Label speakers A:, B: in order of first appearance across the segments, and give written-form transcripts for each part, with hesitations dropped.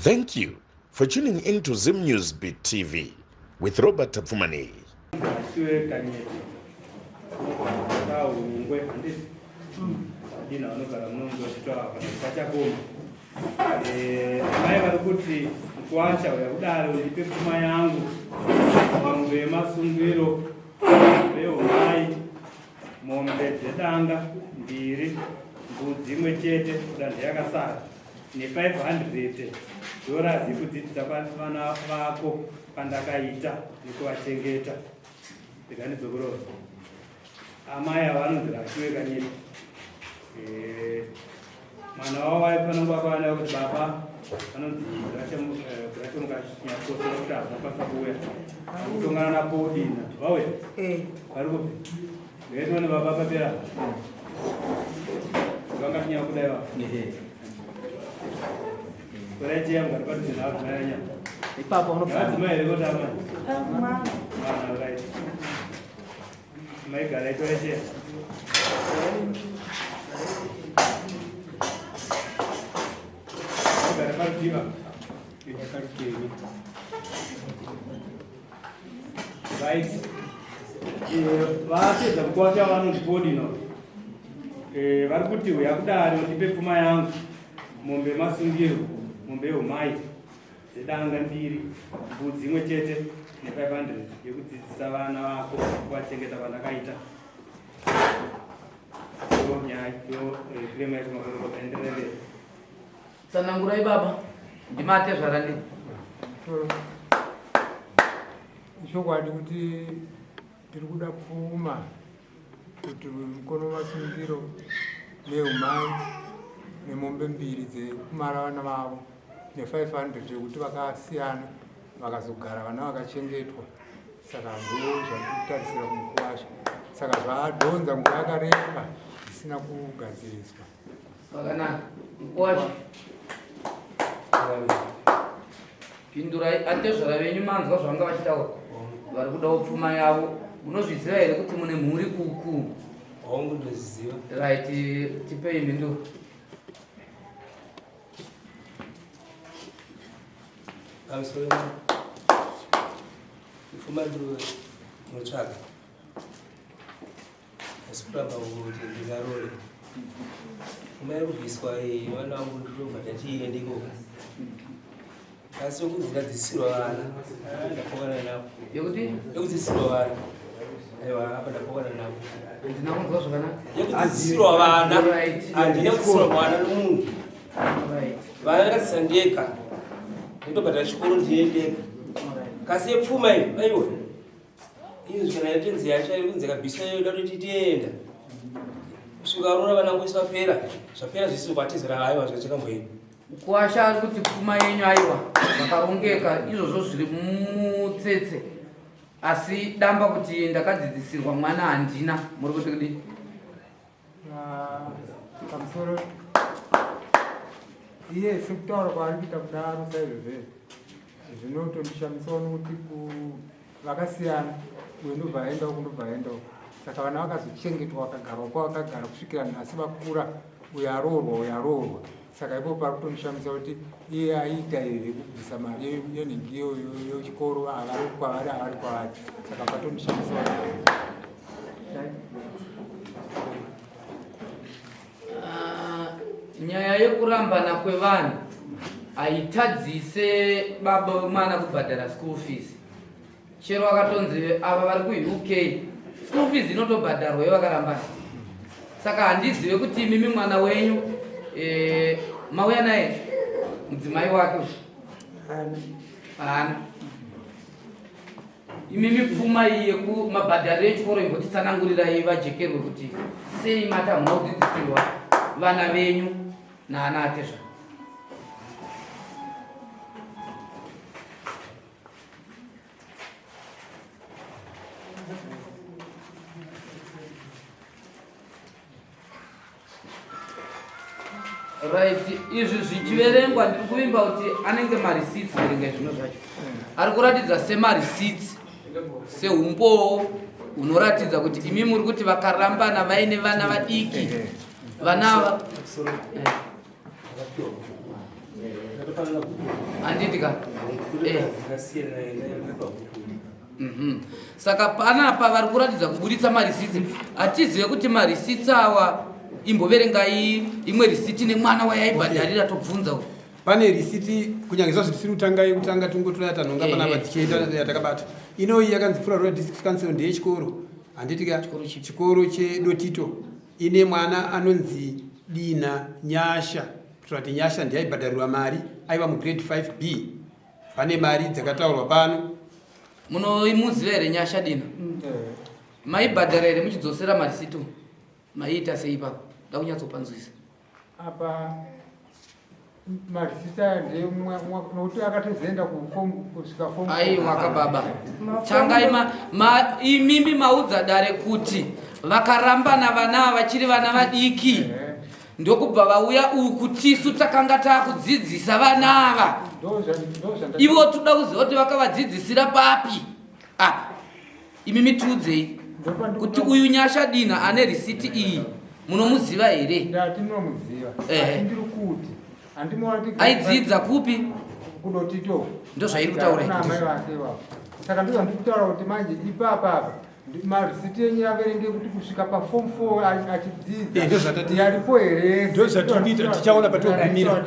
A: Thank you for tuning in to Zim News Beat TV with Robert Tafumani.
B: Ni 500 dora zikudzidzisa vana vako pandakaita nekuwachengeta ndikani dzokuro amai avanonzi rashiwe kanyeni mwana wavo waifanirwa kwana kuti baba vanonzi rashamukashinyakosa kuti havakwanisa kuuya kutongana napodina vawe vari kupi veitone baba papera vakashinya kudaiva Correct, I'm going to put it out. That's my good. Right. Make a right here. Right. What is the quarter one of the body? Varkuti, we have done with the Puma Young, Mombe Masungiru. Mumbe umai zedanga mbiri mbudzi imwe chete ne500 yekudzidzisa vana vako kuwachengeta pandakaita nyaya yokurema yekumakoroko paenderere
C: tsanangurai baba ndimate zvarandi
D: chokwadi kuti tiri kuda pfuma kuti mukono masungiro neumai nemombe mbiri dzekumara vana vavo ne500 yekuti vakasiyana vakazogara vana vakachengetwa saka ndo zvandikutarisira kumukuwasha saka zvadhonza nguva yakareba zvisina kugadziriswa
C: vakanaka mukuwasha pindurai atezvara venyu manzwa zvanga vachitaura vari kudawo pfuma yavo unozviziva here kuti mune mhuri kuku
E: haungundoziva
C: right tipei mhinduro
E: pamusoro pfuma ndinotsvaga asi kuramba kuti ndingarore pfuma iri kubviswa vana vangu ndinobva ndatiende ikoko asi yokudzikadzisirwa vana ndapokana navo
C: yekuti
E: yokudzisirwa vana aiwa apa ndapokana navo
C: ndina kunzwa zvakanaka
E: yokudzisirwa vana handina kudzisirwa mwana nomunhu vana ndakadzisa ndega ndobhata chikoro ndiendeka kasi yepfuma iyo aiwa izvi kana yatenzi yacho iri kunzi kabhisa yoda kuti tienda kusvika rora vana ngoiswa pera zvapera zvisiri kwatizira aiwa zvachakamboenda
C: kuwasha ari kuti pfuma yenyu aiwa vakarongeka izvozvo zviri mutsetse asi damba kuti ndakadzidzisirwa mwana handina muri kuti kudi
D: pamusoro iye sekutaura kwaari kuita kudaro saizvozvezvo zvinotondishamisawo nokuti vakasiyana uyu ndobva aendawo kundobva aendawo saka vana vakazochengetwa vakagarawo kwavakagara kusvikira nhasi vakura uyo aroorwa uyo aroorwa saka ipo pari kutondishamisa kuti iye aiita here kubvisa mari yenhingi yechikoro avari kwavari avari kwavari saka patondishamisawo
C: nyaya yekurambana kwevanhu haitadzise baba vemwana kubhadhara school fees chero akatonzi ava vari kuuk school fees inotobhadharwayo vakarambana saka handizive kuti imimi mwana wenyu mauya naye mudzimai wake hana imimi pfuma iyi yekumabhadharo echikoro imbotitsanangurirai vajekerwe kuti sei mati hamuna kudzidzisirwa vana venyu naana atezva right izvi zvichiverengwa ndiri kuvimba kuti anenge marisits verenga zvino zvacho ari kuratidza semarisits seumbowo unoratidza kuti imi muri kuti vakarambana vaine vana vadiki vanava Handitika. Saka panapa vari kuratidza kuburitsa marisiti. Atizive kuti marisiti awa imboverengai imwe risiti nemwana wayaibhadharira tobvunza uyu.
F: Pane risiti kunyange zvazvo tisiri kutanga tungotora tanonga panapa tichienda yatakabata. Inoyi yakanzi Fura District Council ndeyechikoro. Handitika chikoro cheDotito. Ine mwana anonzi Dina Nyasha. Kuti Nyasha ndiyaibhadharirwa mari aiva mugrade 5B. Pane mari dzakataurwa pano.
C: Munoimuziva here Nyasha Dina? Maibhadhara here muchidzosera marisiti maiita sei ipapo? Da kunyatsopanzwisa.
D: Apa marisiti aya nokuti akatozoenda kusvika fomu.
C: Aiwa baba. Changai imimi maudza dare kuti vakarambana vana vachiri vana vadiki. Ndokubva vauya uku tisu takanga takudzidzisa vana ava. Ivo toda kuziva kuti vakavadzidzisira papi. Apa imimi tiudzei kuti uyu Nyasha Dina ane risiti iyi munomuziva here?
D: Ndatinomuziva. Ndiri kuti
C: aidzidza kupi?
D: KuDotito.
C: Ndozvairi kutaura
D: amai vake vavo. Saka ndizvo ndiri kutaura kuti manje ipapa marisiti yenyu yaverenge kuti kusvika paform 4 achidzidza yaripo here?
F: Ndozvatinoita tichaona patogumira.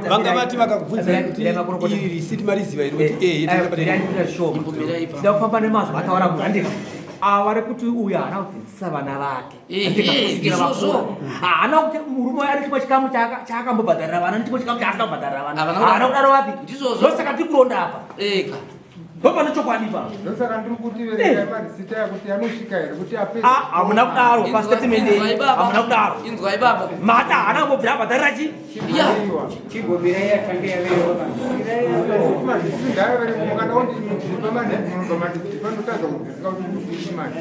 F: Vanga vati vakakubvunza kuti iri risiti mariziva here kuti
G: tida kufamba nemazvo ataura mugandika avari kuti uyu haana kudzidzisa vana vake haana kuti murume ari chimwe chikamu chaakambobhadharira vana nechimwe chikamu chaasina kubhadharira vana haana kudaro vapi ndosaka tiri kuronda apa ndopane chokwadi pa
D: ndosaka ndiri kuti verengai marisiti aya kuti anosvika here kuti apedza
G: hamuna kudaro pastatement hamuna kudaro
C: inzwai baba
G: mata haana kumbobvira abhadharira chi
B: chigomirai yakange yaverewa
D: marisiti ndaaverenga mukanaoti panotadza kudzidzika kuti kuchimani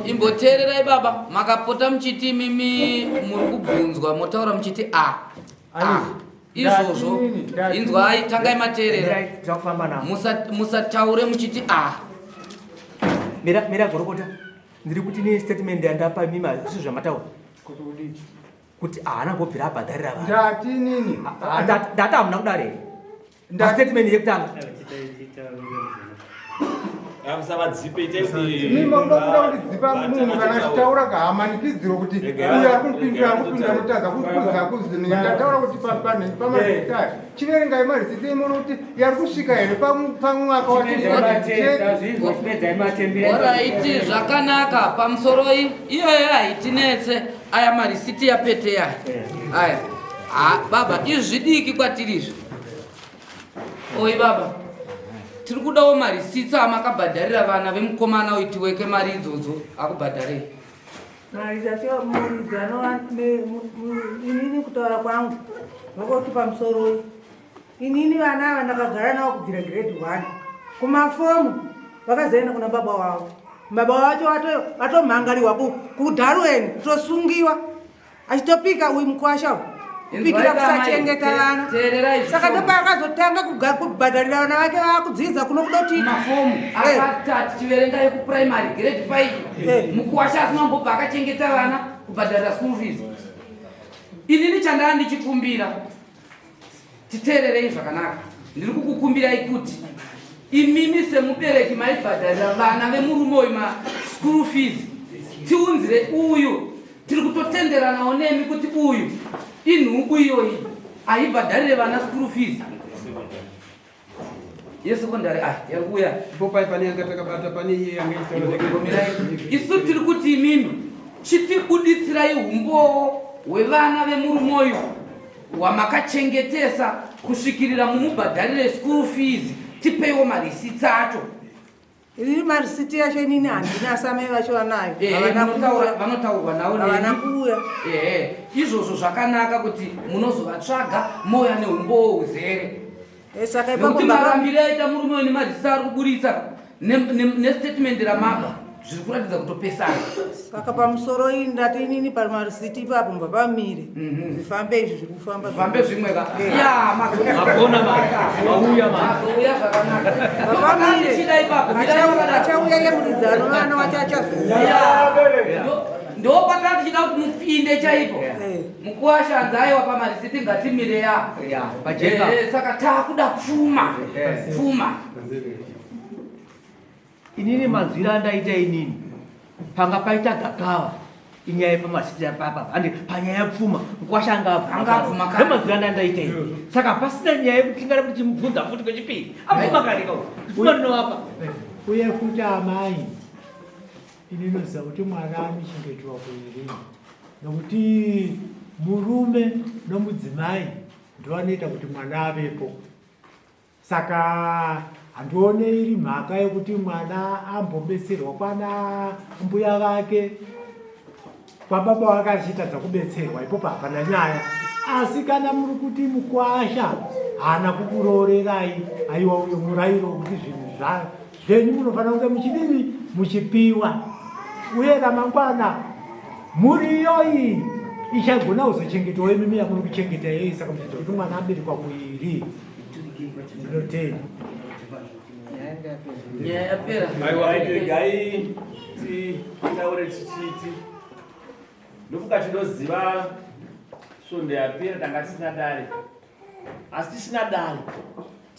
C: imboteererai baba makapota muchiti mimi muri kubvunzwa motaura muchiti izvozvo inzwai tangai mateerera musataure muchiti
G: mira gorokota ndiri kuti ne statement yandapa mimi izvo zvamataura kuti haana kubvira abhadharira vanhu
D: ndati nini
G: ndati hamuna kudaro here statement yekutanga
D: mimonokuda kundidzipa munhu kana achitaura kahamanikidziro kuti uyo arikupindira notadza kukuza kuzini ndataura kuti pamarisiti aya chiverengai marisiti imono kuti yari kusvika here pamwaka
C: oraiti zvakanaka pamusoroi iyoyo haitinetse aya marisiti yapete aya baba izvidiki kwatirizvo oi baba tiri kudawo marisiti amakabhadharira vana vemukomana uitiweke mari idzodzo akubhadharei
H: inini kutaura kwangu nokuti pamusoro inini vana ava ndakagara navo kubvira grade 1 kumafomu vakazoenda kuna baba wavo baba wacho vatomhangariwa kudharweni tosungiwa achitopika uyu mukwasha kupikira kusachengeta vana saka ndopakazotanga kubhadharira vana vake vakudzidza kuno KuDotito
C: mafomu akatati chiverengai kuprimary grade 5 mukwasha asina kumbobva akachengeta vana kubhadharira school fees. Inini chandanga ndichikumbira titeererei zvakanaka ndiri kukukumbirai kuti imimi semubereki maibhadharira vana vemurume uyu school fees tiunzire uyu tiri kutotenderanawo nemi kuti uyu inhubu iyoyi aibhadharire vana school fees yesekondari yari kuuya
F: popai pane yanga takabata pane iye yanga
C: isu tiri kuti imimi chitibudisirai umbowo hwevana vemurume uyu hwamakachengetesa kusvikirira mumubhadharire school fees tipeiwo marisiti acho.
H: Iri marisiti yacho inini handina samai vacho vanayo
C: vanotaurwa navo
H: havana kuuya
C: izvozvo zvakanaka kuti munozovatsvaga mouya neumbowo uzere nekuti marambiro aita murume uyu nemarisiti ari kuburitsa nestatement ramaba zviri kuratidza kutopesana
H: saka pamusoro iyi ndati inini pamarisiti ipapo mbva pamire zvifambe izvi zviri kufamba
C: zvifambe zvimwe mazouya zvakanaka
H: achauya yemuridzano vana wacho achazoya
C: ndo patatu chida kuti mupinde chaipo mukuashanzaiwa pamarisiti ngatimire yapo saka takuda pfuma
G: inini mazwira ndaita inini panga paita gagawa inyaya yepamasiti apapa ande panyaya yapfuma nkwashangapfumazwira ndaita ini saka pasina nyaya yekutingana kuti chimubvunza futi kwechipiri apfuma karika pfuma rinovapa
I: uye futi amai ininoziva kuti mwana anichengetwa kuiri nokuti murume nomudzimai ndovanoita kuti mwana avepo. Saka handione iri mhaka yekuti mwana ambobetserwa kwana mbuya vake kwababa vake achiita kubetserwa ipopo hapana nyaya. Asi kana muri kuti mukwasha hana kukurorerai aiwa uyo murayiro kuti zvinhu zvenyu munofanira kunge muchidini muchipiwa, uye ramangwana muriyo iyi ichagona kuzochengetwa imimi yamuri kuchengeta yei. Saka muchita kuti mwana aberekwa kuiri ndinotenda
J: aiwaitegai titaure tichiti ndofuka tinoziva svondo yapera tanga tisina dare, asi tisina dare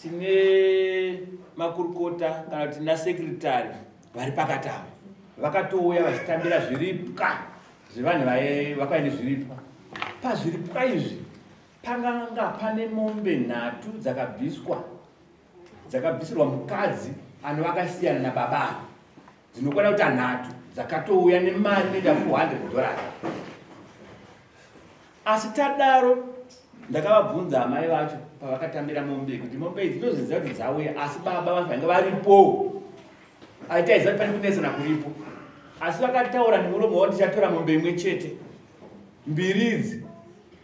J: tine makurukota kana kuti tina sekretari vari pakatavo vakatouya vachitambira zviripwa zvevanhu vakaine zviripwa. Pazviripwa izvi panganga pane mombe 3 dzakabvisirwa mukadzi anovakasiyana nababa, dzinokwana kuti 3 dzakatouya nemari inoita $400. Asi tadaro ndakavabvunza amai vacho pavakatambira mombe kuti mombe idzi ndinoziziva kuti dzauya, asi baba vange varipo, aitaiziva kuti pane kunesana kuripo. Asi vakataura nemuromo wavo tichatora mombe imwe chete, 2 idzi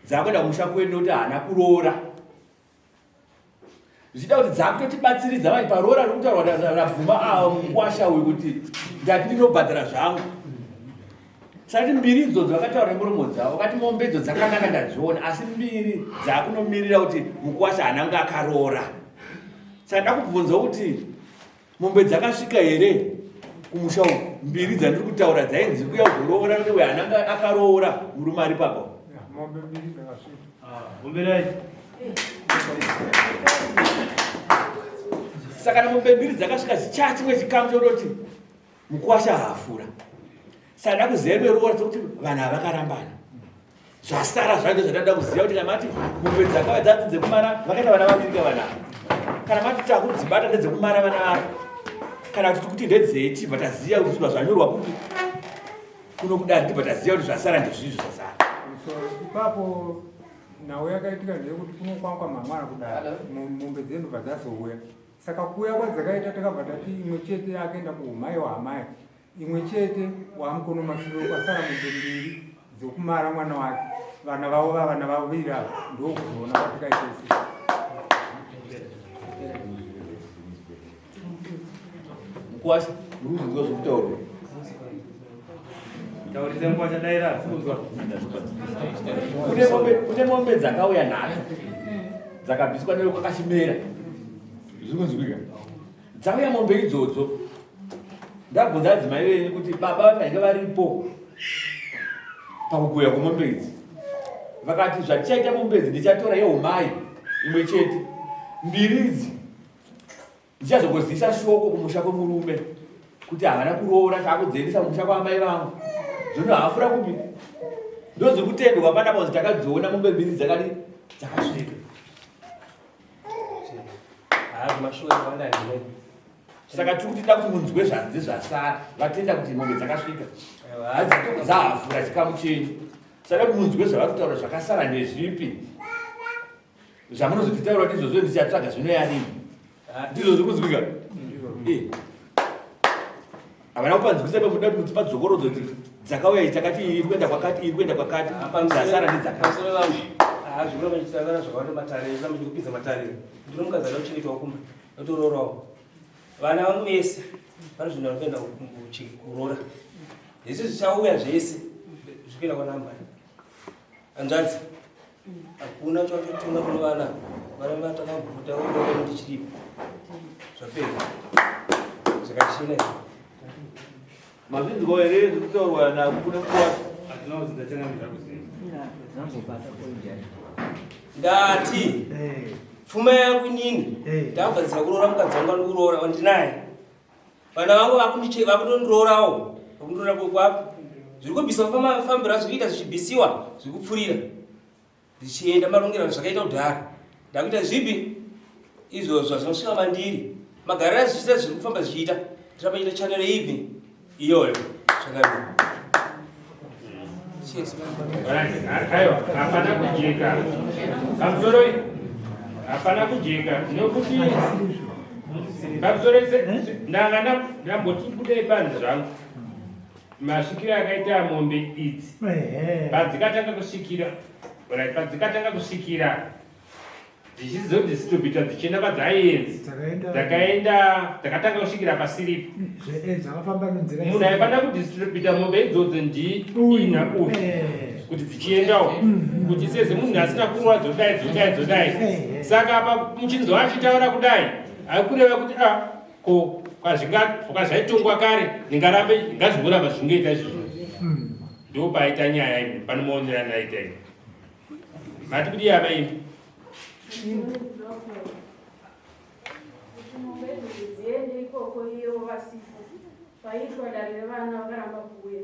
J: dzakuenda kumusha kwedu nokuti hana kuroora, zvichida kuti dzakutotibatsiridza vai paroora rokutaurwa rabvuma avo mukwasha uyu kuti ndati ndinobhadhara zvangu. Sati 2 idzodzo vakataura nemuromo dzavo vakati mombe idzo dzakanaka ndadziona, asi 2 dzakunomirira kuti mukwasha hananga akaroora. Saka ndakubvunza kuti mombe dzakasvika here kumusha uku? 2 dzandiri kutaura dzainzi kuya kuzoroora kuti uyu hananga akaroora murume ari papo.
D: mombe 2 dzakasvika.
J: Bomberai. Saka mombe 2 dzakasvika chimwe chikamu chototi mukwasha haafura. Saka ndakuziva roora kuti vanhu havakarambana. Zvasara zvacho zvandada kuziva kuti kana mati mombe dzakauya dzati dzekumara vakaita vana vaviri vanava, kana mati takudzibata ndedzekumara vana vavo, kana kuti ndedzechi bataziya kuti zvinhu zvanyorwa kuti kuno kudari tibataziya kuti zvasara ndezvizvo zvasara.
D: Ipapo nawo yakaitika ndeyekuti kunokwankwa mangwana kudai mombe dzenobva dzazouya. Saka kuuya kwadzakaita takabva tati imwe chete yakaenda kuumai hwamai, imwe chete wamukono mashure kwasara mombe 2 dzokumara mwana wake. Vana vavo vavana vaviri ava ndokuzoona kwatikaitesi.
J: Mukwasha ruzivo zvokutaurwa
B: taurise mukwasha daira
J: kune mombe dzakauya 3 dzakabviswa newe kwakachimera zvikunzwika. Dzauya mombe idzodzo ndabvunza adzimai venyu kuti baba vange varipo pakukuya kwemombe idzi, vakati zvatichaita mombe idzi ndichatora yeumai imwe chete, 2 idzi ndichazokuziisa shoko kumusha kwemurume kuti havana kuroora takudzendesa mumusha kwaamai vangu. Zvono haafura kupi ndozokutendwa panapa kuti takadziona mombe 2 dzakasvika. Saka tiri kutida kuti munzwe zvanzi zvasara, vatenda kuti mombe dzakasvika dzahavhura chikamu chenyu. Saka kuti munzwe zvavari kutaura zvakasara ndezvipi zvamunozotitaura kuti izvozvo ndichatsvaga zvino yanini ndizvo zviri kunzwika. Havana kupanzwisa pamuda kuti mutsipa dzokorodzo dzakauya itakati iri kuenda kwakati iri kuenda kwakati dzasara nedzakati.
E: Zvino vachitangana zvakawanda matariro muchikupidza matariro ndino mukadzi ada kuchengetwa kumba notororawo vana vangu vese pane zvinhu vanokuenda kuroora. Izvi zvichauya zvese zvikuenda kwanambani hanzvadzi hakuna chachotunga kuno vana varambatakabhuta kuti chiripo zvapera zvakachina
J: mazvinzwa here zvekutaurwa nakune kuwasa
E: ndati pfuma yangu inini ndakugadzira kuroora mukadzi wangu andikuroora wandinaye vana vangu vakundondirorawo vakundiroora kwekwapo zviri kubvisa kufambira zvikuita zvichibhisiwa zviri kupfurira ndichienda marongerano zvakaita kudhara ndakuita zvipi izvozvo zvinosvika mandiri magariro zvichiita zviri kufamba zvichiita ndirapaita chanero ipi iyoyo zvakadii
K: aiwa hapana kujeka pamusoro hapana kujeka nokuti pamusoro ndanga ndamboti budei panzi zvangu masvikiro akaita mombe idzi padzikatanga kusvikira dzichizodhistribhuta dzichienda padzaenzi dzakatanga kusvikira pasiripi munhu aifana kudhistribhuta mombe idzodzo ndiina uyu kuti dzichiendawo kuti seze munhu asina kurova dzodai saka apa muchinzwa achitaura kudai aikureva kuti ko kwazvaitongwa kare ngazvingoramba zvingoita izvozvo ndo paita nyaya imi panomaonerana aita imi mati kuti yava imi
L: dziende ikoko iyo vasipo paitwa dare revana vakaramba kuuya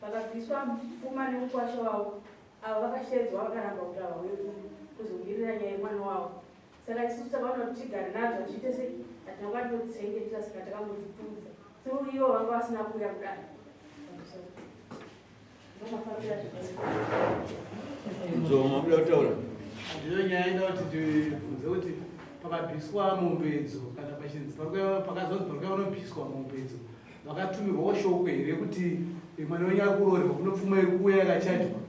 L: vakabviswa pfuma nemukwasha wavo avo vakashedzwa vakaramba kuti havauye kuzobirira nyaya yemwana wavo saka isusu takaona kuti tigare nadzo achiite sei hatina kwatinodzichengetera saka takambodzipfudza through ivo vanga vasina kuuya kudare
J: mabuda kutaura
F: ndiyo nyaya inoda kuti tibvunze kuti pakabviswa mombedzo kana pachinzi pakazonzi pakaonobviswa mombedzo vakatumirwawo shoko here kuti mwana wenyu akurorerwa kuno pfuma iri kuuya yakachadwa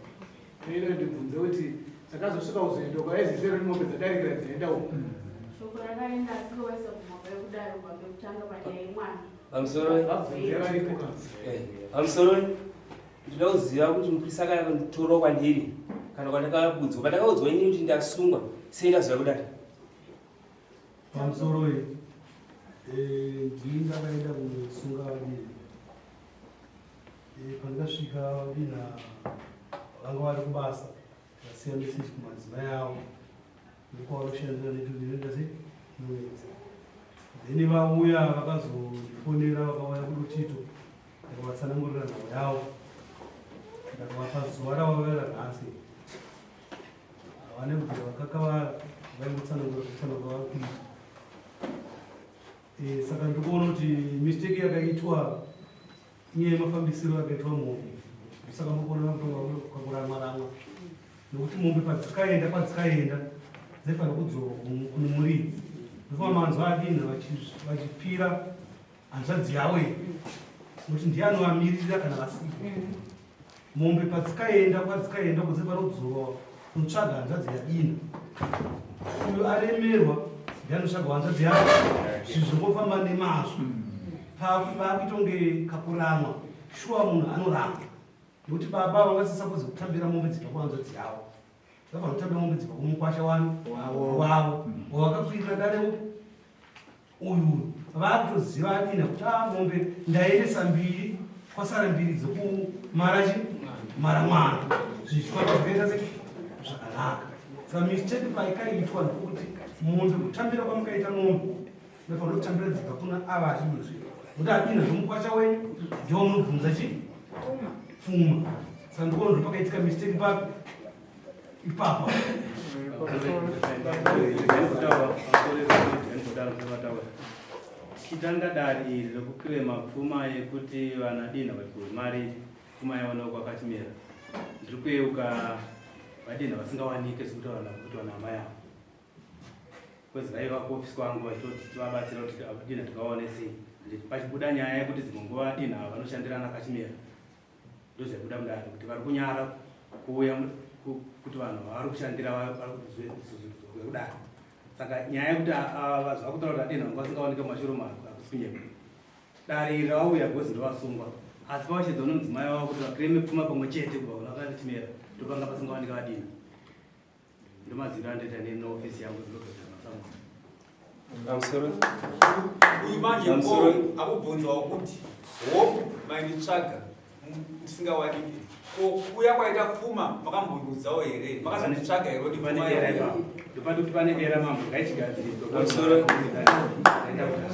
F: inoda ndibvunze kuti takazosvika kuzoenda kwaizisero kuti mombe dzadarikira dzaenda uko
L: shoko rakaenda asikovaisa kumhaka yekudaro kubva kutanga panyaya yemwana
E: pamusoro ndinoda kuziva kuti muprista akatora kwandiri kana kwandakabudzwa pandakaudzwa ini kuti ndasungwa sei ndaziva kudai
M: pamusoro ndii ndakaenda kusunga vadini pandakasvika vadina vanga vari kubasa vasiya meseji kumadzimai avo nekwavaroshandira netundinoita sei mwedzi then vauya vakazondifonera vakauya kudutito ndakavatsanangurira nhau yavo ndakavapa zuva ravavera nhasi havane kuti vakakavara vaingotsanangura kutsanangura vakuita saka ndikuona kuti mistake yakaitwa inyaya yemafambisiro yakaitwa mombe saka mukuona kakuraramwaramwa nekuti mombe padzikaenda dzaifanira kudzorwa kune muridzi ndofana manzwa adini vachipira hanzvadzi yavo nokuti ndiye anovamirira kana vasika mombe padzikaenda kwadzikaenda kudzaifanira kudzorwa kunotsvaga hanzvadzi yadina uyo aremerwa ndiye anotsvaga hanzvadzi yavo zvizvongofamba nemazvo vakuitonge kakuramwa shuwa munhu anoramba nokuti baba vangasisa kuzi kutambira mombe dzibva kuhanzvadzi yavo vafanira kutambira mombe dzibva kumukwasha wavo wakakwirira dare uyu vakutoziva adina kuti mombe ndaendesa mbiri kwasara mbiri dzokumara mwana zvichikwata zvikaita zvakanaka saka mistake paikaitwa ndekuti mombe kutambira kwamukaita mombe mefanira kutambira dzibva kuna ava adinozve kuti adina zvomukwasha wenyu ndiwo munobvunza pfuma saka ndikuona kuti pakaitika mistake papi ipapo
B: chitanga dare iri rekukrema pfuma yekuti vanadina mari pfuma yaona kwakachimera ndiri kuyeuka vadina vasingawanike sekuti vanama yavo kwezi vaiva kuofisi kwangu vachitoti tivabatsira kuti dina tikaone sei pachibuda nyaya yekuti dzimwe nguva dina vanoshandirana kachimera ndozvaikuda mudare kuti vari kunyara kuuya kuti vanhu vari kushandira kudare saka nyaya yekuti vazva kutaura kuti adina vanga vasingaoneke mumashure akusikunyeku dare iri ravauya gozi ndovasungwa asi pavachedza unomudzimai wavo kuti vakreme pfuma pamwe chete kubva kuna vakachimera ndopanga pasingaoneka vadina ndomaziviro andoita neofisi yangu zinogaamasamwa
E: Amsoro.
N: Uyu manje akubvunzwa ukuthi hope mainditsvaga ndisingawaniki kuya kwaita pfuma makambundudzawo here makazanditsvaga here kuti
B: ndopanda kuti pane dera mambo ngaichigadziridzwa
E: Amsoro.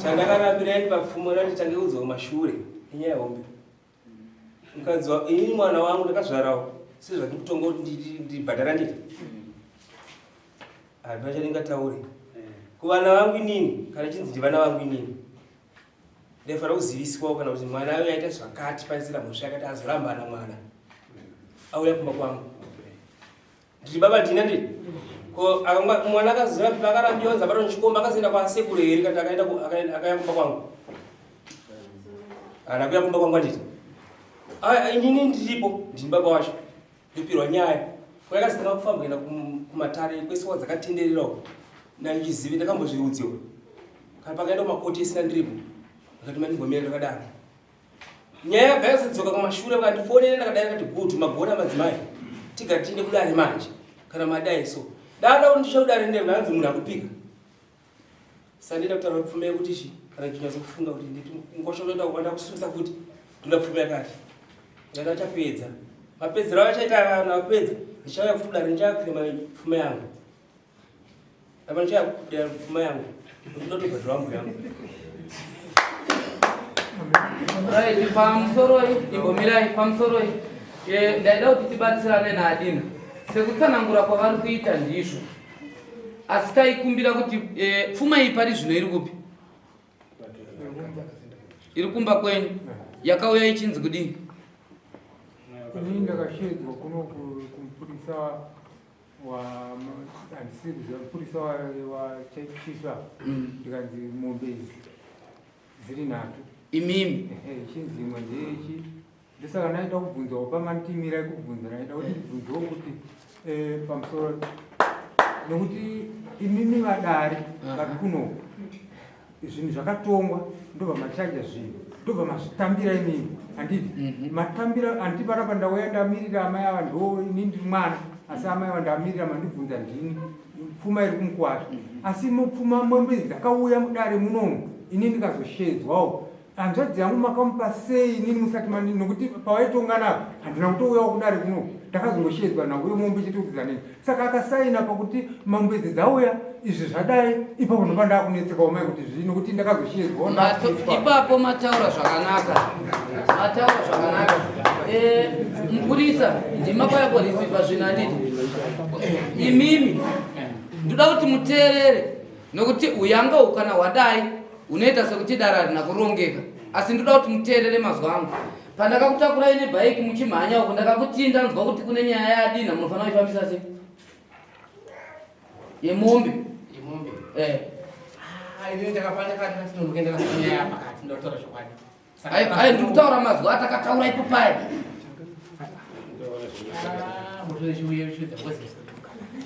E: Chandakarambira papfumo ratitange kudzawo mashure inyaya hombe. Mukadzwa ini mwana wangu ndakazvarawo sezvati kutonga kuti ndibhadhara nditi. Hapana chandingataure. Kuvana vangu inini kana chinzi ndivana vangu inini ndinofanira kuziviswawo kana kuti mwana ayo aita zvakati paisira mhosva yakati azoramba ana mwana auya kumba kwangu ndiri baba ndina ndiri ko mwana akarambionza bato nchikomba akazoenda kwasekuru here kati akaya kumba kwangu ana kuya kumba kwangu anditi inini ndiripo ndini baba wacho ndopirwa nyaya kwayakazitanga kufamba kuenda kumatare kwesiwa dzakatendererawo nandizivi ndakambozviudziwa kana pakaenda kumakoti isina ndiripo akati mandimbomira ndakadaro nyaya yabva yazodzoka kumashure vakandifonera ndakadai akati gutu magona madzimai tigatinde kudare manje kana madai so dada kuti ndichaudare ndere nanzi munhu akupika sandienda kutaura pfuma yekuti chi kana chinyazo kufunga kuti nditi ngoshotoenda kuwanda kusungisa kuti ndoda pfuma yakati ndada chapedza mapedzero achaita vanhu apedza ndichauya kuti kudare ndichakrema pfuma yangu apa ndichakudera pfuma yangu ndinotobhadhira wangu yangu
C: right pamusoroi imbomirai pamusoroi ndaida kuti tibatsirane naadina sekutsanangura kwavari kuita ndizvo asi taikumbira kuti pfuma iyi pari zvino iri kupi iri kumba kwenyu yakauya ichinzi kudini
D: ini ndakashedzwa kuno kumupurisa mupurisa wachaichisa ndikanzi mombe dziri nhatu
C: imimi
D: chinzi imwe ndeyechi ndisaka naida kubvunzawo pamanitimirai kubvunza naida kuti ndibvunzewo kuti pamusoro nekuti imimi vadari vari kuno zvinhu zvakatongwa ndobva machaja zvinhu ndobva mazvitambira imimi handiti matambira handiti panapa ndauya ndamirira amai ava ndo ini ndiri mwana asi amai ava ndamirira mandibvunza ndini pfuma iri kumukwasva asi mupfuma mwembezi dzakauya mudare munomu ini ndikazoshedzwawo hanzvadzi yangu makamupa sei inini musati mandini nokuti pawaitonganapo handina kutouyawo kudare kuno ndakazongoshedzwa nanguyo mombe chitikudzwa nini saka akasaina pakuti mambedzi dzauya izvi zvadai ipapo ndopa ndakunetsekawo mai kuti zvino kuti ndakazoshedzwawo
C: ipapo mataura zvakanaka mataura zvakanaka mupurisa ndimakwayamborisiva zvino handiti imimi ndoda kuti muteerere nokuti uyanga ukana hwadai unoita sekuti dara harina kurongeka asi ndoda kuti muteerere mazwa angu pandakakutakurai nebhaiki muchimhanya uko ndakakutinda nzwa kuti kune nyaya yadina munofanira kuifambisa sei yemombe ai ndiri kutaura mazwa atakataura ipo paya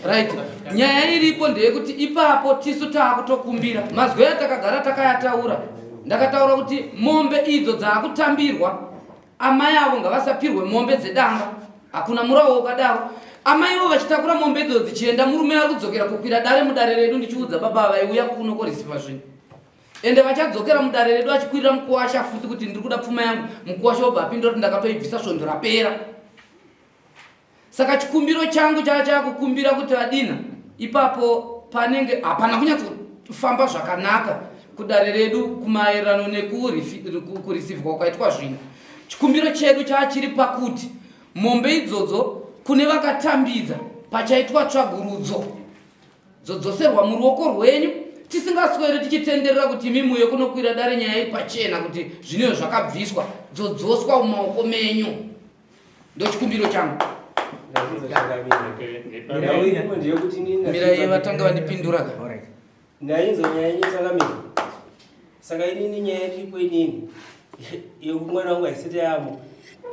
C: right nyaya iripo ndeyekuti ipapo tisu taakutokumbira mazwi atakagara takayataura ndakataura kuti mombe idzo dzaakutambirwa amai avo ngavasapirwe mombe dzedanga hakuna murawo ukadaro amaivo vachitakura mombe idzo dzichienda murume ari kudzokera kukwira dare mudare redu ndichiudza baba vaiuya kuno korisiva zvino ende vachadzokera mudare redu achikwirira mukuwasha futi kuti ndiri kuda pfuma yangu mukuwasha wobva apindura kuti ndakatoibvisa svondo rapera saka chikumbiro changu chaachakukumbira kuti adina ipapo panenge hapana kunyatsofamba zvakanaka kudare redu kumaererano nekurisivhwa kwaitwa zvino chikumbiro chedu chaachiri pakuti mombe idzodzo kune vakatambidza pachaitwa tsvagurudzo dzodzoserwa muruoko rwenyu tisingasweri tichitenderera kuti mimuye kunokwira dare nyaya ipachena kuti zviniyo zvakabviswa dzodzoswa mumaoko menyu ndochikumbiro changu mirai vatanga vandipindura
E: ndainzo nyaya nyetsangamira saka inini nyaya iripo inini yekumwana wangu haisati yamo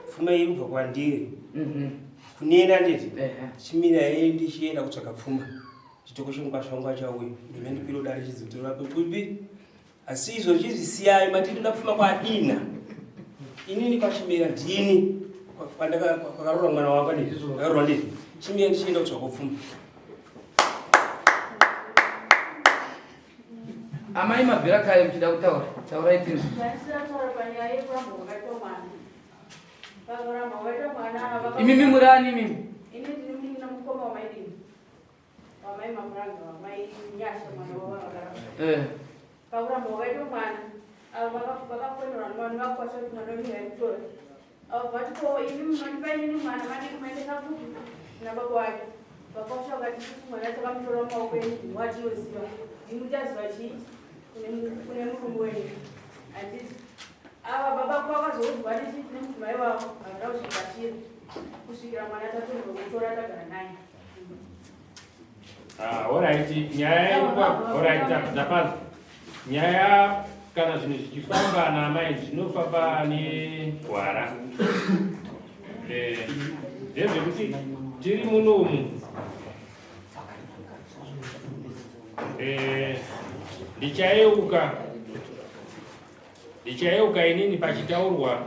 E: pfuma iri kubva kwandiri kunena nditi chimira yei ndichienda kutsvaga pfuma chitoko chemukwasha wangu achauya ndimendipiro dare chizotorapo kupi asi izvo chizvisiyai matitoda pfuma kwadina inini kwachimira ndini kwakarora mwana wanga nditi akarora nditi chimira ndichienda kutsvaga pfuma
C: Amai mabvira kare mchida kutaura. Taura itini. Imimi murani mimi.
L: Ini ndiri mukoma wamaidini. Wamai mapuranga, wamai nyasha mwana wawa. Pakuramba wakaita mwana. Avo vakafonera mwana vakwasha kuti mwana wenyu aitora. Avo vati ko ini manipainini mwana madiki maendesa kupi nababa wake. Vakwasha vakati isusu mwana takamutora mumaoko enyu watinoziva. Ndimuchaziva chii kune murumbu wenyu. Handiti. Ava baba kwakazoudzwa ndichiti nemudzimai wavo vanoda kuzvibatira. Kusvikira mwana tatondomutora tagara naye.
K: Alright, nyaya tapaza. Nyaya kana zvinhu zvichifamba namai zvinofamba negwara. Ndezvekuti tiri munomu. Ndichayeuka inini pachitaurwa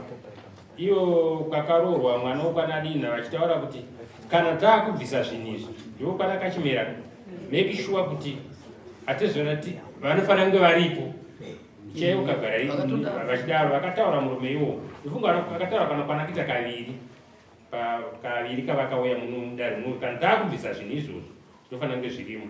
K: iyo kwakaroorwa mwana wokwanadina vachitaura kuti kana taakubvisa zvinhu ndo kwana kachimera make sure kuti atizonati vanofanira kunge varipo. Ndichayeuka gara vachidaro vakataura murume iwo ifunga vakataura kana kwanakita kaviri kavakauya mudare muno kana taakubvisa zvinhu izvozvo zvinofanira kunge zvirimo.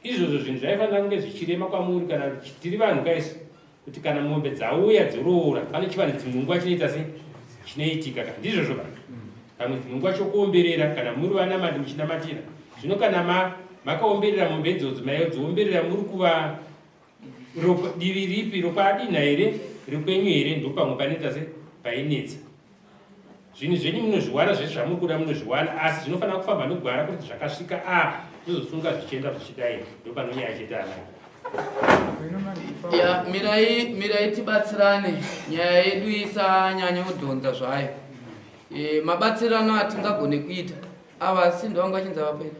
K: Izvozvo zvinhu zvaifanira kunge zvichirema kwamuri kana tiri vanhu kaisi kuti kana mombe dzauya dzoroora pane chivane dzimungwa chinoita sei chinoitika kana ndizvozvo vanhu kamwe dzimungwa chokuomberera kana muri vanamati muchinamatira. Zvino kana makaomberera mombe idzodzo maiodziomberera muri kuva divi ripi rokwadina here rikwenyu here ndo pamwe panoita sei painetsa. Zvinhu zvenyu munozviwana zvese zvamuri kuda munozviwana asi zvinofanira kufamba negwara kuti zvakasvika zvizosunga zvichienda zvichidai ndo panonyaya chete anayo.
C: Ya mirai tibatsirane nyaya yedu isanyanya kudhonza zvayo. Mabatsirano atingagone kuita ava asi ndo vangu vachinza vapera.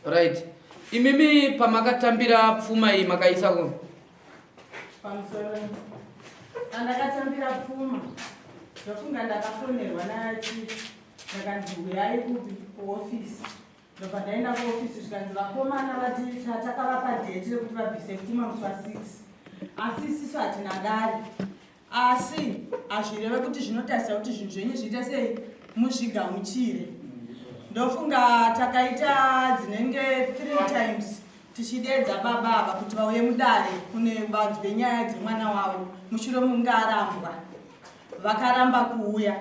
C: Right. Imimi pamakatambira pfuma iyi makaisa kuno.
H: Pamusoro. Andakatambira pfuma. Ndofunga ndakafonerwa nachief. Ndakanzwira kupi kuofisi. Ndopa ndaenda kuofisi zvikanzi vakomana vati takavapa date rekuti vabvise pfuma musi wa6. Asi isisu hatina dare. Asi hazvireve kuti zvinotarisira kuti zvinhu zvenyu zviite sei muzvigamuchire. Ndofunga takaita dzinenge 3 times tichidedza baba ava kuti vauye mudare kune vanzwe nyaya dzemwana wavo mushure munge arambwa. Vakaramba kuuya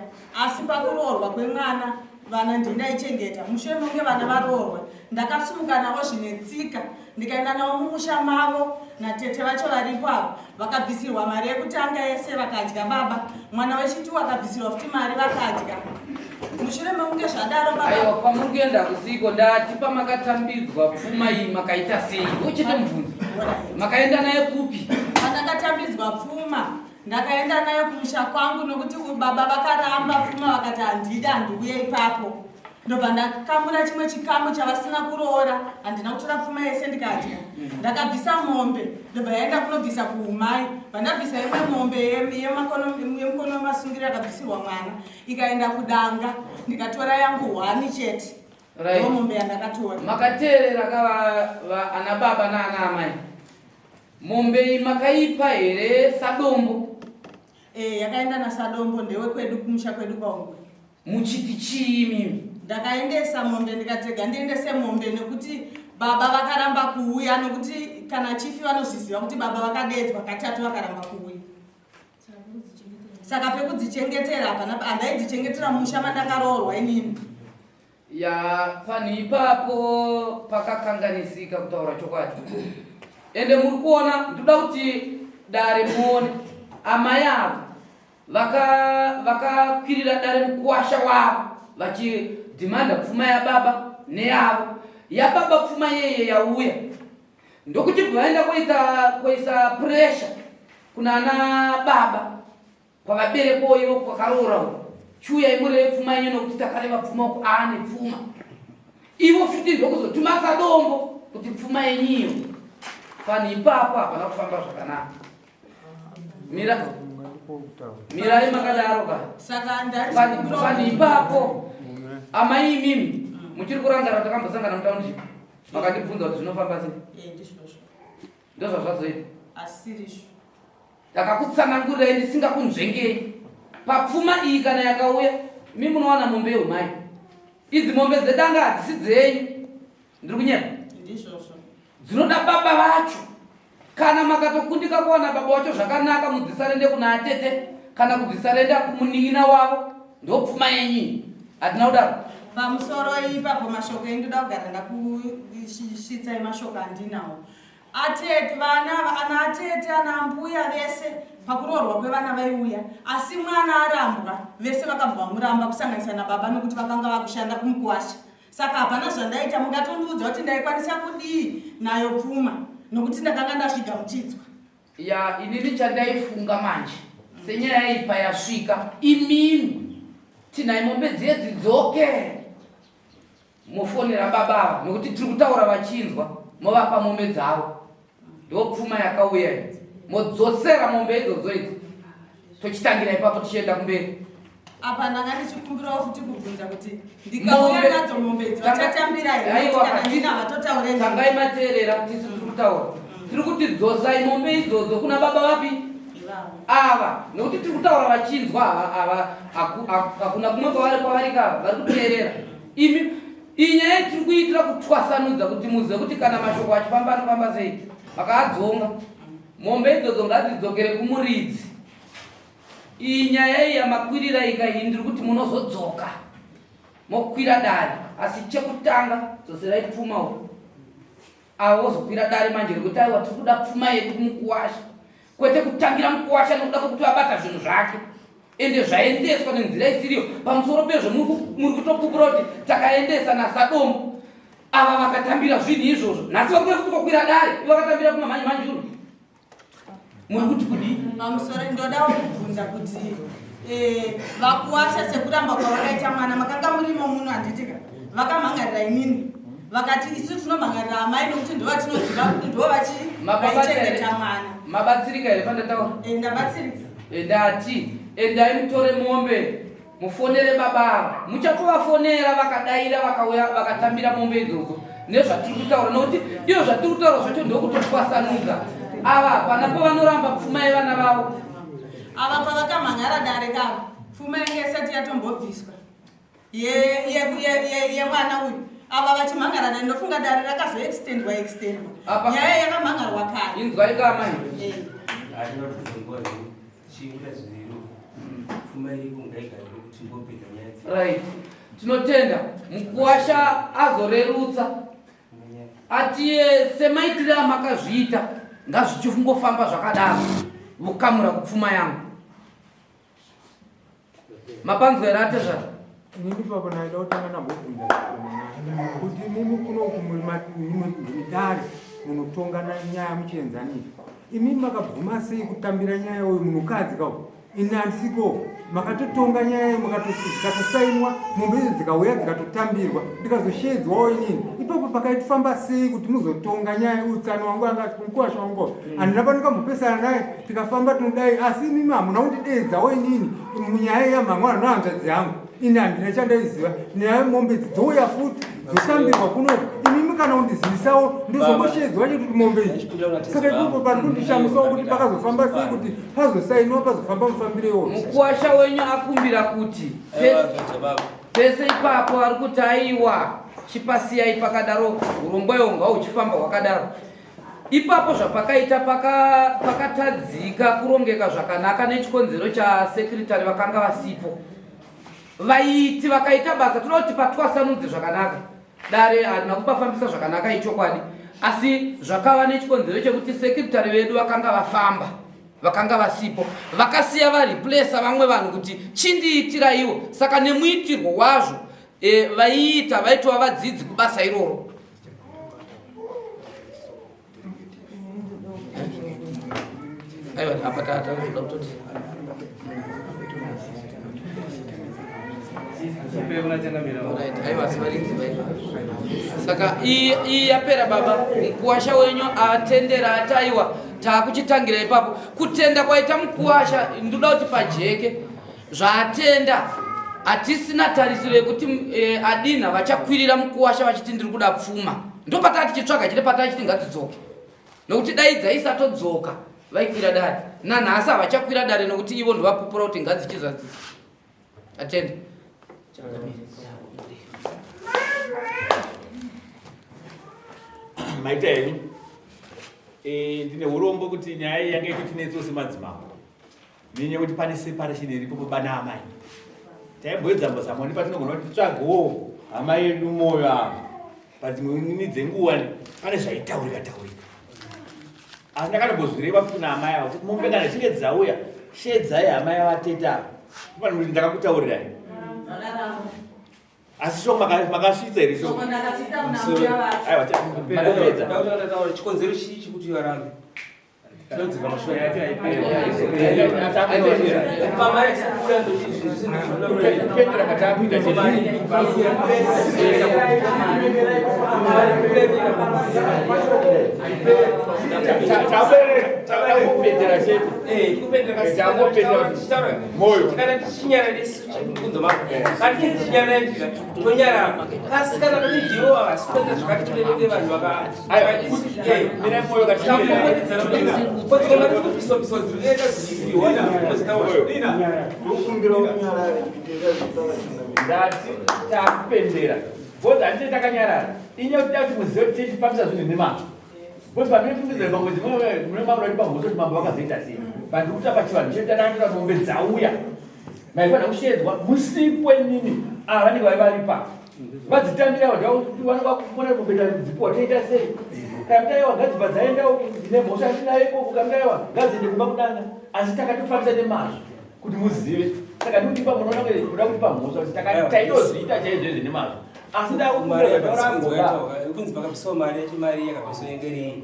H: asi pakuroorwa kwemwana vana ndindaichengeta mushure munge vana varoorwa ndakasumuka navo zvine tsika ndikaenda navo mumusha mavo natete vacho varipo avo vakabvisirwa mari yekutanga yese vakadya baba mwana wechituwa akabvisirwa futi mari vakadya mushure mekunge zvadaro
C: aiwa pamuri kuenda kuziko ndati pamakatambidzwa pfuma iyi makaita sei uchite mubvunzo makaenda naye kupi?
H: Pandakatambidzwa pfuma ndakaenda naye kumusha kwangu nokuti baba vakaramba pfuma vakati handidi handiuye ipapo. Ndobva ndakamura chimwe chikamu chavasina kuroora handina kutora pfuma yese ndikadya. Ndakabvisa mombe ndobva yaenda kunobvisa kuumai. Vandabvisa imwe mombe yemukono wemasungiro yakabvisirwa mwana ikaenda kudanga ndikatora yangu 1 chete. Ndiyo mombe yandakatora.
C: Makateerera kava ana baba naana amai. Mombe iyi makaipa here sadombo?
H: Yakaenda nasadombo ndewe kwedu kumusha kwedu kwaungwe.
C: Muchiti chii mimi?
H: Ndakaendesa mombe ndikatega ndiendese mombe nekuti baba vakaramba kuuya nokuti kana chifi vanozviziva kuti baba vakadedzwa katatu vakaramba kuuya. Saka pekudzichengetera handaidzichengetera musha mandakaroorwa inini.
C: Ya pani ipapo pakakanganisika kutaura chokwadi. Ende muri kuona ndoda kuti dare muone amai avo vakakwirira dare mukuwasha wavo vachidhimanda pfuma yababa neyavo. Yababa pfuma yeye yauya ndokuti vaenda kuisa pressure kuna ana baba kwavabereko ivo kwakaroora chiuya imureve pfuma yenyu nokuti takareva pfuma uku aane pfuma. Ivo futi ndokuzotuma sadombo kuti pfuma yenyiyo pani ipapo hapana kufamba zvakanaka. Mirai makadaro ka. Pani ipapo amai mimi muchiri kurangara takambosangana mutaundi makandibvunza kuti zvinofamba sei ndozvazvazoita
O: asirizvo
C: ndakakutsanangurirai ndisingakunzvengei papfuma iyi kana yakauya mi munowana mombe yeumai idzi mombe dzedanga hadzisi dzenyu ndiri kunyema
O: ndizvozvo
C: dzinoda baba vacho kana makatokundika kuwana baba vacho zvakanaka mudzisarende kuna atete kana kudzisarenda kumunin'ina wavo ndopfuma yenyu hatina kudaro
O: pamusoro ipapo mashoko endoda kugara ndakusvitsai mashoko andinawo atete vana ana atete ana mbuya vese pakuroorwa kwevana vaiuya asi mwana arambwa vese vakabva vamuramba kusanganisa nababa nokuti vakanga vakushanda kumukwasha saka hapana zvandaita mungatondiudza kuti ndaikwanisa kudii nayo pfuma nokuti ndakanga ndasviga muchidzwa
C: ya inini chandaifunga manje senyaya ipa yasvika imini tinai mombe dzedzi dzoke mofonera babava nokuti tiri kutaura vachinzwa movapa mombe dzavo ndopfuma yakauya modzosera mombe idzodzo idzi tochitangira ipapo tichienda kumberi
O: apa ndanga ndichikumbirawo futi kubvunza kuti ndikauya nadzo mombe idzi vachatambira here kana ndina vatotaurei
C: tangai mateerera tisi tiri kutaura tiri kuti dzosai mombe idzodzo kuna baba vapi ava nokuti tiri kutaura vachinzwa ava hakuna kumwe kwavari kava vari kuteerera imi iyi nyaya tiri kuitira kutwasanudza kuti muzive kuti kana mashoko achifamba anofamba sei makaadzonga mombe idzodzo ngadzidzokere kumuridzi iyi nyaya iyi yamakwirira ika iyi ndiri kuti munozodzoka mokwira dare asi chekutanga dzoserai pfuma uku avo vozokwira dare manje rekuti aiwa tiri kuda pfuma yedu mukuwasha kwete kutangira mukuwasha nokuda kwekuti vabata zvinhu zvake ende zvaendeswa nenzira isiriyo pamusoro pezvo muri kutopupura kuti takaendesa nasadomo ava vakatambira zvinhu izvozvo nhasi vari kuda kutokwira dare ivo vakatambira kumamhanyi manjuru muri kuti kudii
O: pamusoro ndodawo kubvunza kuti vakuwasha sekuramba kwavakaita mwana makanga murimo muno handitika vakamhangarira inini vakati isu tinomhangarira amai nokuti ndo vatinoziva kuti ndo vachichengeta mwana
C: mabatsirika here pandataura
O: ndabatsirika
C: ndati endai mutore mombe mufonere baba muchatovafonera vakadaira vakauya vakatambira mombe idzodzo nezvatiri kutaura nokuti iyo zvatiri kutaura zvacho ndokutotwasanudza ava hapana pavanoramba pfuma yevana vavo
O: ava pavakamhangara dare kavo pfuma yange isati yatombobviswa yemwana uyu ava vachimhangara dare ndofunga dare rakazoextendwa nyaya yakamhangarwa kare
C: inzwai kamai right tinotenda mukuwasha azorerutsa atiye semaitire amakazviita ngazvichingofamba zvakadaro vokamura kupfuma yangu mapanzwera ate zvaro
D: inini papo naida kutanga nambobvunza kuti mimi kunoku muridare munotongana nyaya muchienzanisa imi makabvuma sei kutambira nyaya uyu munhukadzi kao ini handisiko makatotonga nyaya zikatosainwa mombe idzi dzikauya dzikatotambirwa ndikazoshedzwawo inini ipapo pakaifamba sei kuti muzotonga nyaya utsani wangu angati mukuwasha wangu handina pandingambopesana naye tikafamba tinodai asi imimi hamuna kundidedzawo inini munyaya yamhamwana nohanzvadzi yangu ini handina chandaiziva nyaya mombe dzidzouya futi dzotambirwa kunoku imimi kana kundizivisawo ndizomboshedziwa chekuti mombe idzi saka ipopo pari kundishamisawo kuti pakazofamba sei kuti pazosainwa pazofamba mufambirewo
C: mukuwasha wenyu akumbira kuti pese ipapo ari kuti aiwa chipasiyai pakadaro urongwayo ngauchifamba hwakadaro ipapo zvapakaita pakatadzika kurongeka zvakanaka nechikonzero chasekretari vakanga vasipo vaiti vakaita basa toda kuti patwasanudze zvakanaka dare harina kupafambisa zvakanaka ichokwadi asi zvakava nechikonzero chekuti sekretari vedu vakanga vafamba vakanga vasipo vakasiya variplesa vamwe vanhu kuti chindiitira ivo saka nemuitirwo wazvo vaiita vaitova vadzidzi kubasa iroro aiwa apa tatakuda kutoti saka iyi yapera baba mukuwasha wenyu atendera ataiwa taakuchitangira ipapo kutenda kwaita mukuwasha ndoda kuti pajeke zvaatenda hatisina tarisiro yekuti adina vachakwirira mukuwasha vachiti ndiri kuda pfuma ndopatati chitsvaga chiri patati chiti ngadzidzoke nokuti dai dzaisatodzoka vaikwira dare nanhasi havachakwira dare nokuti ivo ndovapupura kuti ngadzichizadzisa atende
J: maita henyu ndine urombo kuti nyaya iyi yanga ichitinetso semadzimambo nenye kuti pane separation iripo pabana amai taimboedzambozama ndi patinogona kuti tsvagowo hama yedu moyo apa padzimwe nini dzenguwa pane zvaitaurika asi ndakatombozvireva kuna amai avo kuti mombe kana chinge dzauya shedzai hama yavateta pane kuti ndakakutaurirai asi shoko makasvitsa here shoko
E: chikonzero chii chikuti varambe tinodzika mashoko
J: takupendera chetu moyo ndati takupendera bhozi handiti takanyarara inya kuti dati muzive kuti tichifambisa zvinhu nemazvo bhozi paminofungidzira pamwedzi mune mamura kuti pamhoso kuti mambo vakazoita sei vanhu kuti pachivanhu chedu tanatora mombe dzauya maifanira kushedzwa musipwe nini ava vanenge vaivaripa vadzitambira vanenge kufona mombe dzipiwa toita sei kamtaiwa ngadzipa dzaendawo ine mhosva andinaipo kamtaiwa ngadziende kumba kudanga asi takatofambisa nemazvo kuti muzive saka ndikuti pamunoona kuda kuti pamhosva kuti taitozviita chaizvozvi nemazvo asi
E: kunzi pakapiswa mari yachimari yakapisoengerei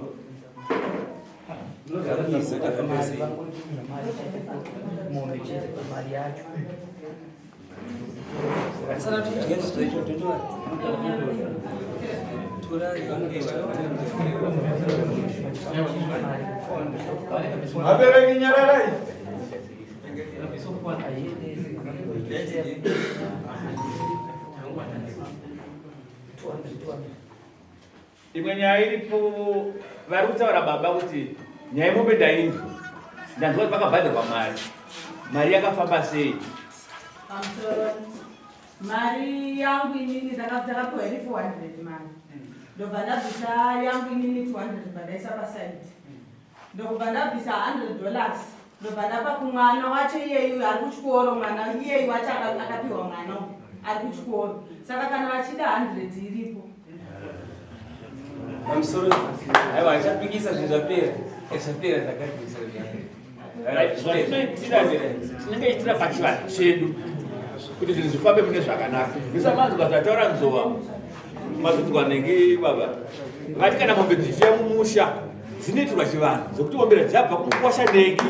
N: abereki nyararai
J: imwe nyaya iripo vari kutaura baba kuti nyaya imombe ndainzwa ndanzwa kuti pakabhadharwa mari yakafamba sei
O: mari yangu inini ndakapiwa iri 400 mari ndobva ndabvisa yangu inini 200 bvandaisa pasaidi ndokubva ndabvisa $100 ndobva ndapa kumwana wacho iyeyu ari kuchikoro mwana iyeyu wacho akapiwa mwana ari kuchikoro saka kana vachida 100 iripo
E: pamusoro aiwa achapikisa zvinhu zvapera
J: tinenge ichitira pachivanhu chedu kuti zvinhu zvifambe mune zvakanaka ndisamanzi ukazataura nzova mazotikwa nenge baba vati kana mombe dzichiya mumusha dzinoitirwa chivanhu zokuti ombera dzabva kumukwasha neki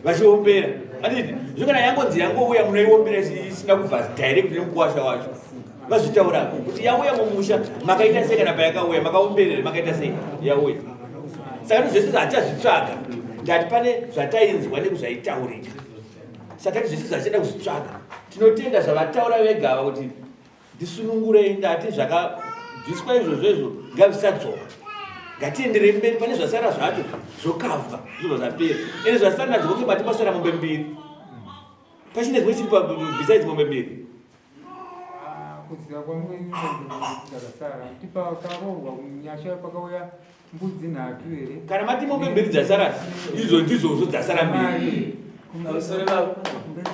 J: vachiombera anditi zvokana yangonzi yangouya munoiombera isina kubva direct nemukwasha wacho vazvitaura kuti yauya mumusha makaita sei kana payakauya makaomberere makaita sei yauya saka zvese zvatazvitsvaga ndati pane zvatainzwa nekuzvaitaurika saka zvese zvachida kuzvitsvaga tinotenda zvavataura vegava kuti ndisunungurei ndati zvakabviswa izvozvo ngazvisadzoka ngatienderei mberi pane zvasara zvacho zvokavwa zvobva zvapera ene zvasara nadzo kunge bati pasara mombe mbiri pachine zvimwe chiri besides mombe mbiri
D: kuziva kwangu inini dzakasara tipa karorwa kunyasha pakauya mbudzi 3 here
J: kana mati mombe mbiri dzasara idzo ndizvozvo dzasara mbiri
E: pamusoro vavo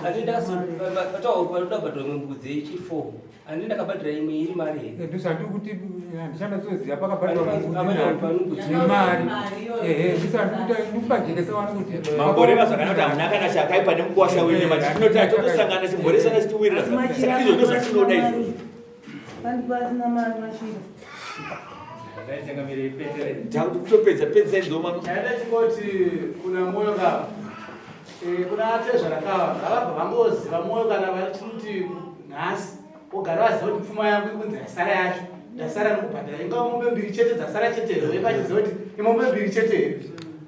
E: andidapatoda kubhadhira mbudzi ichi4 andi ndakabhadhira imwe iri mari here
D: ndisandiri kuti handichandatsoziva pakabhadhirwa mari ndikubajekesa vana kuti
J: mamboreva zvakanaka kuti hamuna kana chakaipa nemukwasha wenyu mati tinotati totosangana chimboresana chichiwirira saka izvo ndo zvatinoda izvozvo takuti kutopedza pedzai nzoma
P: chaida chingoti kuna moyo kava kuna atezvarakava ngavabva vangoziva moyo kana vachiti nhasi ogara vaziva kuti pfuma yangu ikunzi yasara yacho ndasara nokubhadhara ingava mombe mbiri chete dzasara chete here vachiziva kuti imombe mbiri chete here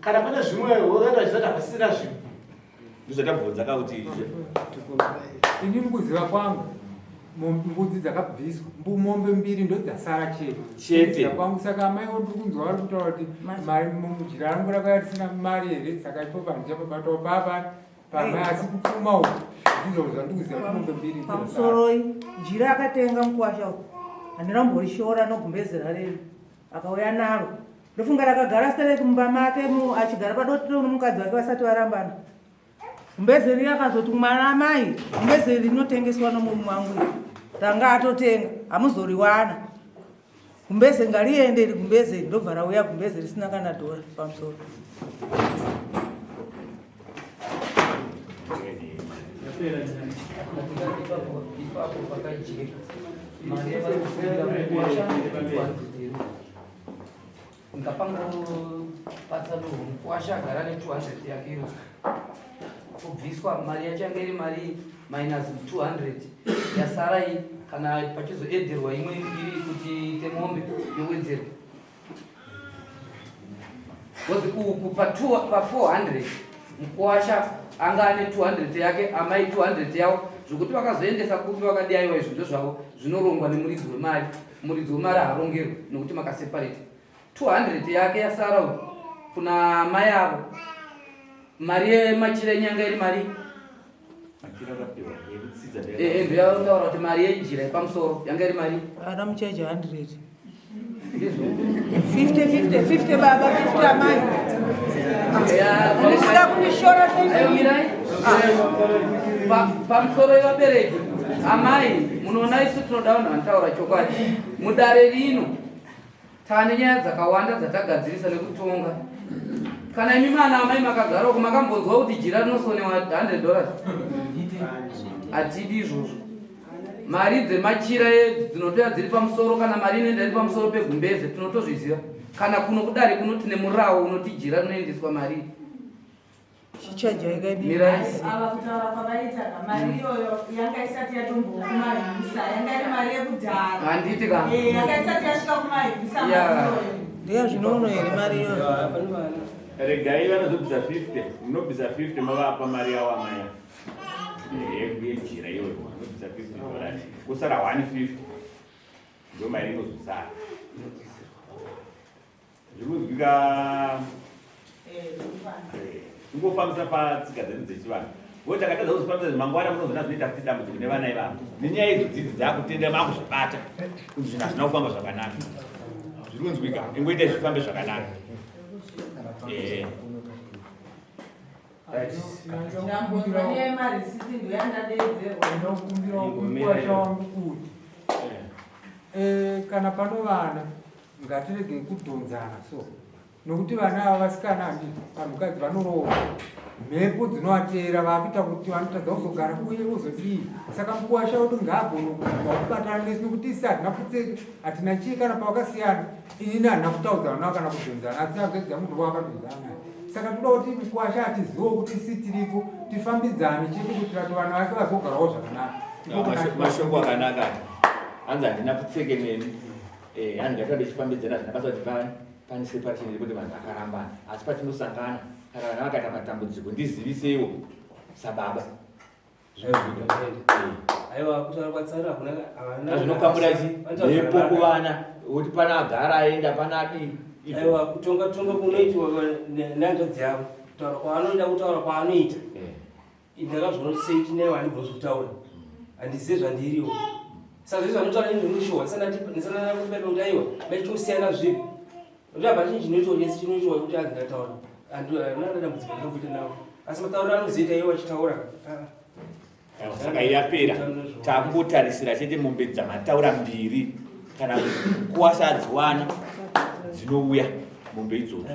P: kana pane zvimwe woenda vachizati hapasisina zvinhu
J: ndizvatabvunza kauti
D: inini kuziva kwangu mbudzi dzakabviswa mombe 2 ndo dzasara
J: chete
D: kwangu. Saka amai oti kunzwa vari kutaura kuti mujira rangu rakaya risina mari here, saka ipopa ndichapabatawo papa pamai asi kupfuma uku ndizvo zvandikuziva kuti mombe 2
H: pamusoroi jira akatenga mukwasha uku handiramborishora nogumbezera rero akauya naro ndofunga rakagara sere kumba make achigara padotiro nomukadzi wake vasati varambana. Gumbezeri akazoti mwana amai gumbezeri rinotengeswa nomunhu wangu ranga atotenga hamuzoriwana gumbezeri ngariende iri gumbezeri ndobva rauya gumbezeri risina kana dhora pamusoro.
C: Ipapo pakajeka mari yavarikufunda mukwasha ngapangopatsanurwa mukwasha agara ne200 yake kubviswa mari yacho yanga iri mari minus 200 yasara iyi kana pachizoedherwa imwe iri kuti ite mombe yowedzerwa kozi uku pa400 mukwasha anga ane 200 yake amai 200 yavo zvokuti vakazoendesa kupi vakadiyaiwa izvozvo zvavo zvinorongwa nemuridzi wemari. Muridzi wemari haarongerwi nokuti makaseparate 200 yake yasara uku kuna mai avo. Mari yemachira enyanga iri mari ndoyautaura kuti mari yejira yepamusoro yanga iri mari
H: ana muchaji 100 50 baba 50 amai usida kunishora
C: pamusoro yevabereki amai munoona isu tinoda vanhu vanotaura chokwadi. Mudare rino tane nyaya dzakawanda dzatagadzirisa nekutonga. Kana imi mana amai makagara uko makambonzwa kuti jira rinosonewa $100? Hatidi izvozvo. Mari dzemachira dzinotoya dziri pamusoro kana mari inoenda iri pamusoro pegumbeze tinotozviziva. Kana kuno kudare kunoti nemurawo unoti jira rinoendeswa mari
O: ava kutaura kwavaita mari iyoyo yanga isati yatombova kumahimisa yanga iri mari yekudhara
C: handiti ka
O: yanga isati yasvika kumahimisa
H: ndiya zvinono here mari iyoyo.
J: Regai vanozobvisa 50 munobvisa 50 mavapa mari yavo amaya yejira iyoyo munobvisa $50 kusara $150 ndio mari inozosara zvinozwika ingofambisa patsika dzedu dzechivanhu ngoti akatadza kuzofambisa zvemangwana munozona zvinoita kuti dambudziko nevana ivavo nenyaya idzodzidzi dzakutenda makuzvibata kuti zvinhu hazvina kufamba zvakanaka zvirunzwika ingoita zvifambe zvakanaka.
D: Ndinokumbira wangu kuti kana pano vana ngatirege kudhonzana so nokuti vana ava vasikana handi vanhukadzi vanorohwa mhepo dzinovatera vakuita kuti vanotadza kuzogara uye uzodii. Saka mukwasha wedu ngaagone kubatana nesu nokuti isi hatina kutseka hatina chii kana pavakasiyana inini handina kutaudza vana kana kudhonzana asi agedza munhu wakadhonzana. Saka toda kuti mukwasha hatizivo kuti isi tiripo tifambidzane chete kuitira kuti vanhu vake vazogarawo zvakanaka.
J: Mashoko akanaka hanzi handina kutseke neni hanzi ngatoda chifambidzana zvinabasa kuti pane separation iri kuti vanhu vakarambana asi patinosangana kana vana vakaita matambudziko ndizivisewo sababa
E: aiwa kutaura kwatsara
J: zvinokamura mhepo kuvana kuti pana agara aenda pana adii.
E: Aiwa kutonga kunoitwa nenjodzi yavo kutaura kwaanoenda kutaura kwaanoita ndakazvona kuti sei tinewo handibvozokutaura handizive zvandiriwo saka zvizvi vanotaura nezvemushowa ndisanana kupeta kuti aiwa baitosiyana zvipi kuti abva chinhu chinoitwa chese chinoitwa kuti anzi ndataura handina dambudziko ndinokuita navo asi matauriro anozoita iwo achitaura
J: saka yapera takungotarisira chete mombe dzamataura 2 kana kuwasa adziwana dzinouya mombe idzodzo